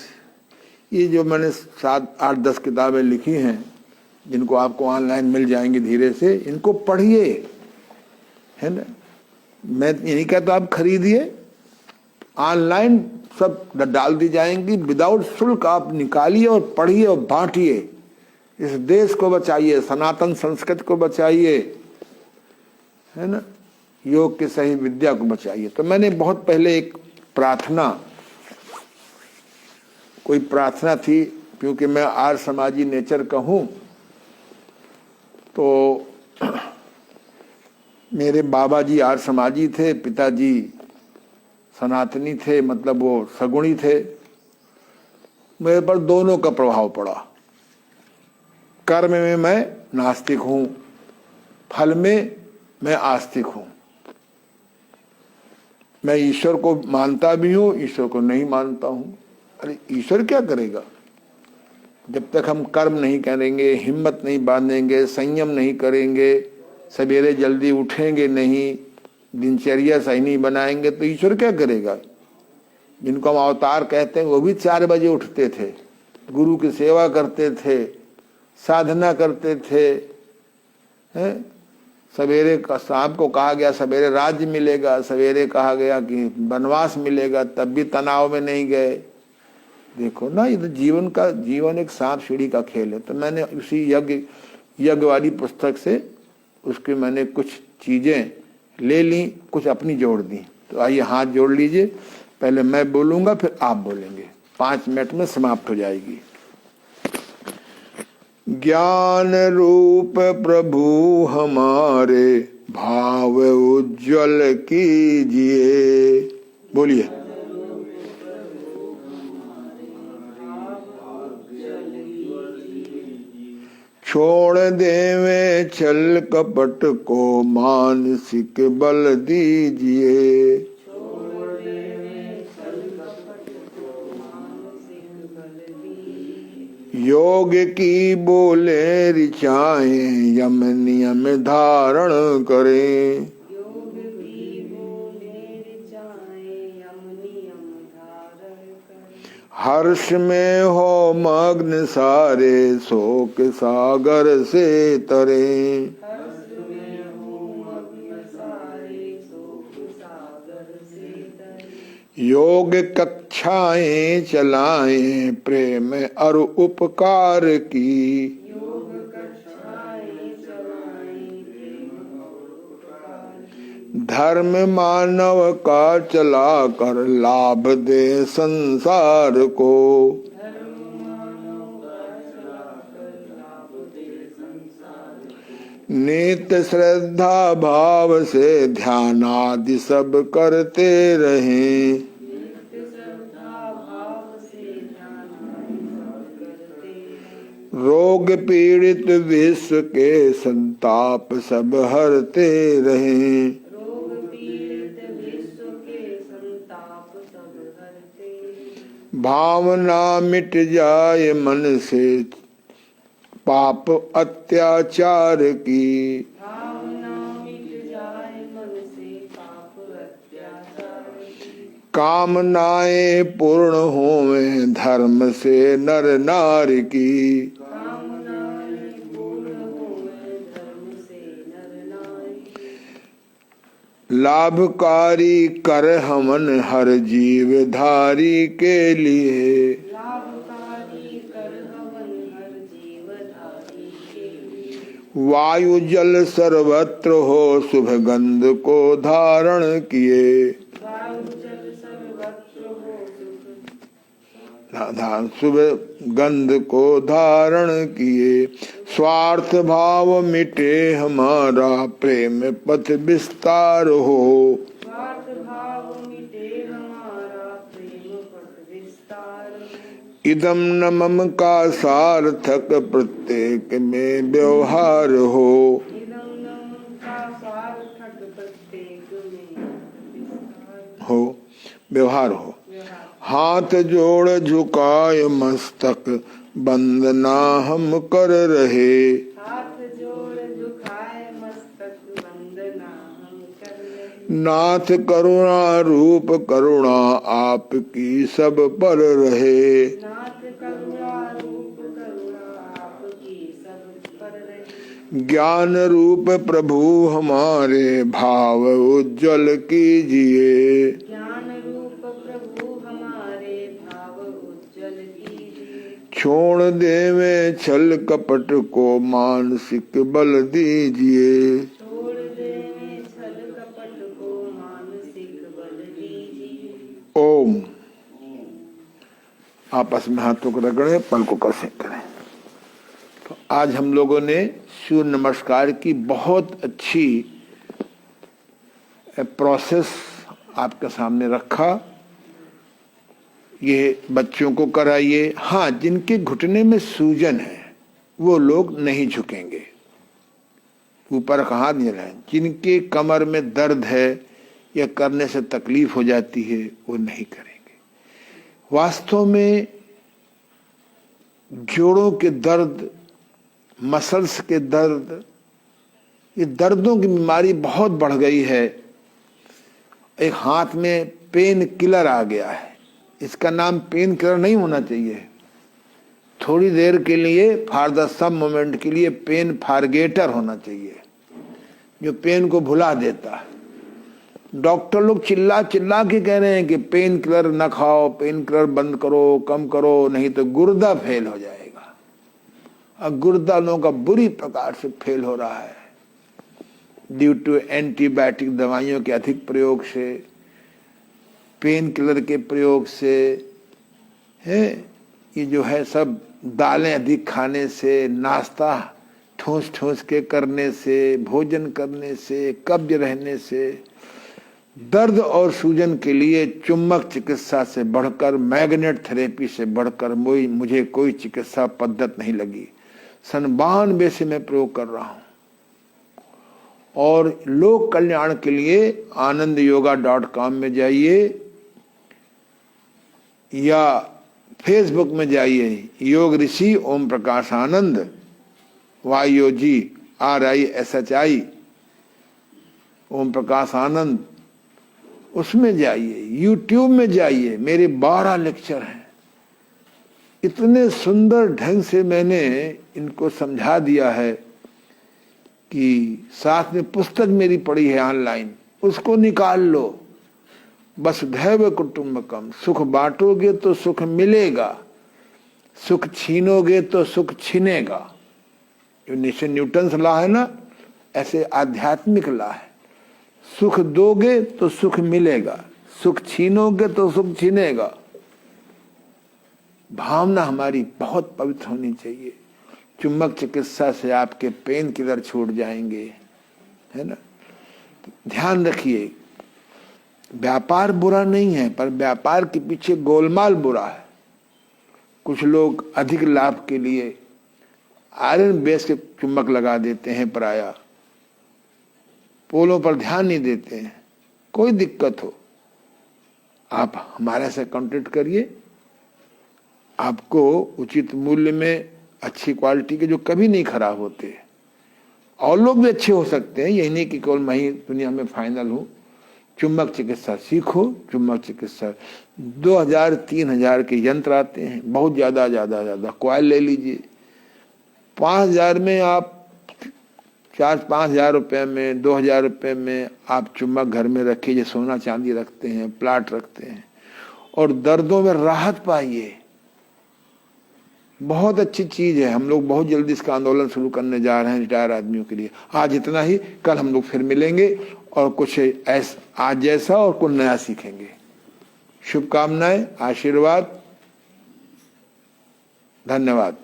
A: ये जो मैंने 7-8-10 किताबें लिखी हैं, जिनको आपको ऑनलाइन मिल जाएंगी धीरे से, इनको पढ़िए, है ना। मैं ये नहीं कहता आप खरीदिए, ऑनलाइन सब डाल दी जाएंगी, विदाउट शुल्क आप निकालिए और पढ़िए और बांटिए। इस देश को बचाइए, सनातन संस्कृति को बचाइए, है ना। योग की सही विद्या को बचाइए। तो मैंने बहुत पहले एक कोई प्रार्थना थी, क्योंकि मैं आर्य समाजी नेचर का हूँ, तो मेरे बाबा जी आर्य समाजी थे, पिताजी सनातनी थे, मतलब वो सगुणी थे। मेरे पर दोनों का प्रभाव पड़ा। कर्म में मैं नास्तिक हूँ, फल में मैं आस्तिक हूँ। मैं ईश्वर को मानता भी हूँ, ईश्वर को नहीं मानता हूँ। अरे ईश्वर क्या करेगा? जब तक हम कर्म नहीं करेंगे, हिम्मत नहीं बांधेंगे, संयम नहीं करेंगे, सवेरे जल्दी उठेंगे नहीं, दिनचर्या सही नहीं बनाएंगे, तो ईश्वर क्या करेगा? जिनको हम अवतार कहते हैं वो भी 4 बजे उठते थे, गुरु की सेवा करते थे, साधना करते थे, हैं? सवेरे शाम को कहा गया सवेरे राज्य मिलेगा, सवेरे कहा गया कि वनवास मिलेगा, तब भी तनाव में नहीं गए। देखो ना, ये तो जीवन एक सांप सीढ़ी का खेल है। तो मैंने उसी यज्ञ वाली पुस्तक से उसके मैंने कुछ चीजें ले ली, कुछ अपनी जोड़ दी। तो आइए हाथ जोड़ लीजिए। पहले मैं बोलूंगा, फिर आप बोलेंगे। 5 मिनट में समाप्त हो जाएगी। ज्ञान रूप प्रभु हमारे भाव उज्जवल कीजिए। बोलिए। छोड़ देवे छल कपट को मानसिक बल दीजिए। योग की बोले ऋचाएं यम नियम धारण करें। हर्ष में हो मग्न सारे शोक सागर से तरे। योग कक्षाएं चलाएं प्रेम और उपकार की। धर्म मानव का चला कर लाभ दे संसार को। नित्य श्रद्धा भाव से ध्यान आदि सब करते रहें। रोग पीड़ित विश्व के संताप सब हरते रहें। भावना मिट जाए मन से पाप अत्याचार की। कामनाएं पूर्ण होवें धर्म से नर नारी की। लाभकारी कर हमन हर जीव धारी के लिए। वायु जल सर्वत्र हो शुभ गंध को धारण किए। शुभ गंध को धारण किए। स्वार्थ भाव मिटे हमारा प्रेम पथ विस्तार हो। इदम न मम का सार्थक प्रत्येक में व्यवहार हो। व्यवहार हो। हाथ जोड़ झुकाए मस्तक वंदना हम कर रहे। नाथ करुणा रूप करुणा आपकी सब पर रहे। ज्ञान रूप प्रभु हमारे भाव उज्जवल कीजिए। छोड़ देवे छल कपट को मानसिक बल दीजिए। ओम। आपस में हाथों को रगड़े, पल को कसे करें। तो आज हम लोगों ने सूर्य नमस्कार की बहुत अच्छी प्रोसेस आपके सामने रखा। ये बच्चों को कराइए। हाँ, जिनके घुटने में सूजन है वो लोग नहीं झुकेंगे, ऊपर हाथ नहीं लगाएं। जिनके कमर में दर्द है या करने से तकलीफ हो जाती है वो नहीं करेंगे। वास्तव में जोड़ों के दर्द, मसल्स के दर्द, ये दर्दों की बीमारी बहुत बढ़ गई है। एक हाथ में पेन किलर आ गया है। इसका नाम पेन किलर नहीं होना चाहिए। थोड़ी देर के लिए, फॉर द सम मोमेंट के लिए पेन फारगेटर होना चाहिए, जो पेन को भुला देता है। डॉक्टर लोग चिल्ला चिल्ला के कह रहे हैं कि पेन किलर न खाओ, पेन किलर बंद करो, कम करो, नहीं तो गुर्दा फेल हो जाएगा। अब गुर्दा लोगों का बुरी प्रकार से फेल हो रहा है ड्यू टू एंटीबायोटिक दवाइयों के अधिक प्रयोग से, पेन किलर के प्रयोग से है। ये जो है सब दालें अधिक खाने से, नाश्ता ठूस ठूस के करने से, भोजन करने से, कब्ज रहने से, दर्द और सूजन के लिए चुंबक चिकित्सा से बढ़कर, मैग्नेट थेरेपी से बढ़कर मुझे कोई चिकित्सा पद्धत नहीं लगी। सन 92 से मैं प्रयोग कर रहा हूं। और लोक कल्याण के लिए anandyoga.com में जाइए या फेसबुक में जाइए, योग ऋषि ओम प्रकाश आनंद, YOGRISHI ओम प्रकाश आनंद, उसमें जाइए। यूट्यूब में जाइए, मेरे 12 लेक्चर हैं। इतने सुंदर ढंग से मैंने इनको समझा दिया है कि साथ में पुस्तक मेरी पड़ी है ऑनलाइन, उसको निकाल लो। वसुधैव कुटुंबकम। सुख बांटोगे तो सुख मिलेगा, सुख छीनोगे तो सुख छिनेगा। जो न्यूटन लॉ है ना, ऐसे आध्यात्मिक लॉ है। सुख दोगे तो सुख मिलेगा, सुख छीनोगे तो सुख छीनेगा। भावना हमारी बहुत पवित्र होनी चाहिए। चुंबक चिकित्सा से आपके पेन किलर छूट जाएंगे, है ना। ध्यान रखिए, व्यापार बुरा नहीं है, पर व्यापार के पीछे गोलमाल बुरा है। कुछ लोग अधिक लाभ के लिए आयरन बेस के चुंबक लगा देते हैं, पराया पोलों पर ध्यान नहीं देते हैं। कोई दिक्कत हो, आप हमारे से कांटेक्ट करिए, आपको उचित मूल्य में अच्छी क्वालिटी के जो कभी नहीं खराब होते, और लोग भी अच्छे हो सकते हैं। यही नहीं कि केवल मैं ही दुनिया में फाइनल हूँ। चुंबक चिकित्सा सीखो। चुंबक चिकित्सा 2000-3000 के यंत्र आते हैं, बहुत ज़्यादा कॉइल ले लीजिए। 5000 में आप 4-5 हजार रुपये में, 2000 रुपये में आप चुंबक घर में रखिए, जो सोना चांदी रखते हैं, प्लाट रखते हैं, और दर्दों में राहत पाइए। बहुत अच्छी चीज है। हम लोग बहुत जल्दी इसका आंदोलन शुरू करने जा रहे हैं रिटायर आदमियों के लिए। आज इतना ही, कल हम लोग फिर मिलेंगे और कुछ ऐसा आज जैसा और कुछ नया सीखेंगे। शुभकामनाएं, आशीर्वाद, धन्यवाद।